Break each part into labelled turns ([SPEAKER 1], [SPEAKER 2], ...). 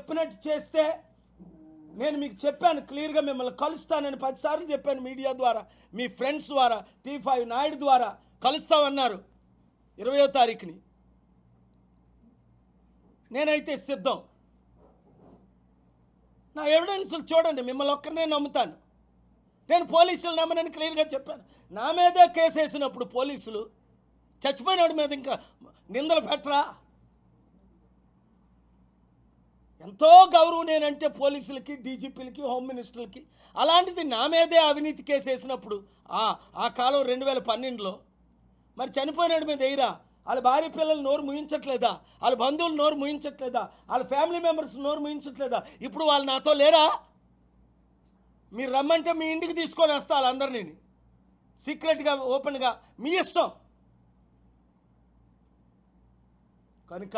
[SPEAKER 1] చెప్పినట్టు చేస్తే నేను మీకు చెప్పాను క్లియర్గా, మిమ్మల్ని కలుస్తానని 10 సార్లు చెప్పాను మీడియా ద్వారా, మీ ఫ్రెండ్స్ ద్వారా, T5 నాయుడు ద్వారా కలుస్తామన్నారు 20వ తారీఖుని. నేనైతే సిద్ధం. నా ఎవిడెన్స్లు చూడండి, మిమ్మల్ని ఒక్కరినే నమ్ముతాను. నేను పోలీసులు నమ్మనని క్లియర్గా చెప్పాను. నా మీదే కేసు వేసినప్పుడు పోలీసులు చచ్చిపోయినోడి మీద ఇంకా నిందలు పెట్టరా? ఎంతో గౌరవం నేనంటే పోలీసులకి, డీజీపీలకి, హోమ్ మినిస్టర్లకి. అలాంటిది నా మీదే అవినీతి కేసు వేసినప్పుడు ఆ కాలం 2012లో మరి చనిపోయినాడు మీద ఎయిరా? వాళ్ళ భార్య పిల్లలు నోరు ముయించట్లేదా? వాళ్ళ బంధువులు నోరు ముయించట్లేదా? వాళ్ళ ఫ్యామిలీ మెంబర్స్ నోరు ముయించట్లేదా? ఇప్పుడు వాళ్ళు నాతో లేరా? మీరు రమ్మంటే మీ ఇంటికి తీసుకొని వస్తా వాళ్ళందరినీ, సీక్రెట్గా, ఓపెన్గా, మీ ఇష్టం. కనుక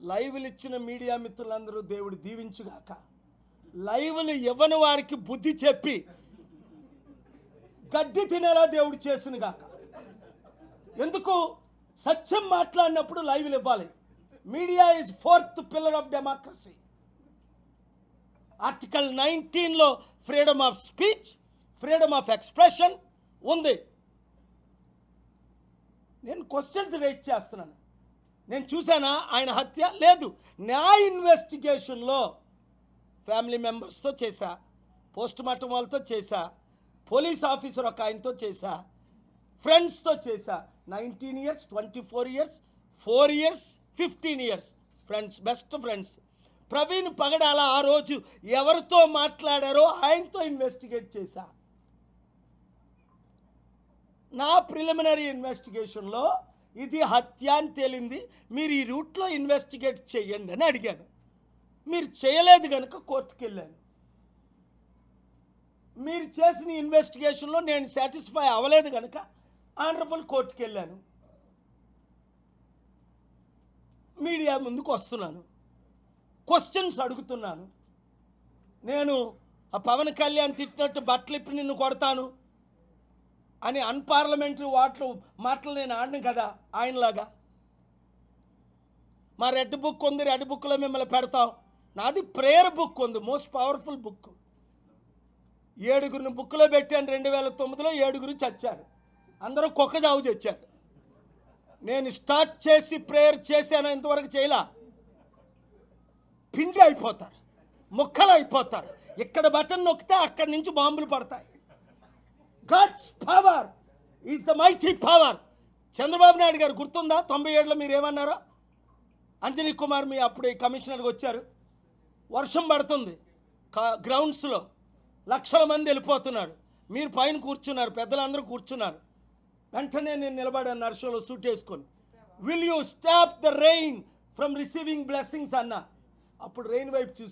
[SPEAKER 1] లైవ్లు ఇచ్చిన మీడియా మిత్రులందరూ దేవుడు దీవించుగాక. లైవ్లు ఇవ్వని వారికి బుద్ధి చెప్పి గడ్డి తినేలా దేవుడు చేసునుగాక. ఎందుకు? సత్యం మాట్లాడినప్పుడు లైవ్లు ఇవ్వాలి. Media is 4th pillar of democracy. Article 19లో freedom of speech, freedom of expression ఉంది. నేను క్వశ్చన్స్ రేజ్ చేస్తున్నాను. నేను చూసానా ఆయన హత్య? లేదు. నా ఇన్వెస్టిగేషన్లో ఫ్యామిలీ మెంబర్స్తో చేశా, పోస్ట్ మార్టం వాళ్ళతో చేశా, పోలీస్ ఆఫీసర్ ఒక ఆయనతో చేశా, ఫ్రెండ్స్తో చేశా. 19 years, 24 years, 4 years, 15 years friends, best friends. Praveen Pagadala ఆ రోజు ఎవరితో మాట్లాడారో ఆయనతో ఇన్వెస్టిగేట్ చేశా. నా ప్రిలిమినరీ ఇన్వెస్టిగేషన్లో ఇది హత్య అని తేలింది. మీరు ఈ రూట్లో ఇన్వెస్టిగేట్ చేయండి అని అడిగాను. మీరు చేయలేదు కనుక కోర్టుకు వెళ్ళాను. మీరు చేసిన ఇన్వెస్టిగేషన్లో నేను సాటిస్ఫై అవ్వలేదు కనుక ఆనరబుల్ కోర్టుకు వెళ్ళాను. మీడియా ముందుకు వస్తున్నాను, క్వశ్చన్స్ అడుగుతున్నాను. నేను ఆ పవన్ కళ్యాణ్ తిట్టినట్టు బట్టలు ఇప్పి నిన్ను కొడతాను అని అన్పార్లమెంటరీ మాటలు నేను ఆడను కదా ఆయనలాగా. మా రెడ్ బుక్ ఉంది, రెడ్ బుక్లో మిమ్మల్ని పెడతాం. నాది ప్రేయర్ బుక్ ఉంది, మోస్ట్ పవర్ఫుల్ బుక్. 7గురిని బుక్లో పెట్టాను. 2009లో 7గురు చచ్చారు, అందరూ కుక్క చావు చచ్చారు. నేను స్టార్ట్ చేసి ప్రేయర్ చేశాను, ఇంతవరకు చేయలా. పిండి అయిపోతారు, ముక్కలు అయిపోతారు. ఇక్కడ బటన్ నొక్కితే అక్కడి నుంచి బాంబులు పడతాయి. God's power is the mighty power. Chandrababu Naidu గారు గుర్తుందా 97లో మీరు ఏమన్నారో? అంజనీ కుమార్ మీ అప్పుడు కమిషనర్గా వచ్చారు. వర్షం పడుతుంది, గ్రౌండ్స్లో లక్షల మంది వెళ్ళిపోతున్నారు. మీరు పైన కూర్చున్నారు, పెద్దలందరూ కూర్చున్నారు. వెంటనే నేను నిలబడాను నర్షంలో సూట్ వేసుకొని. Will you stop the rain from receiving blessings అన్నా. అప్పుడు రెయిన్ వైపు చూసి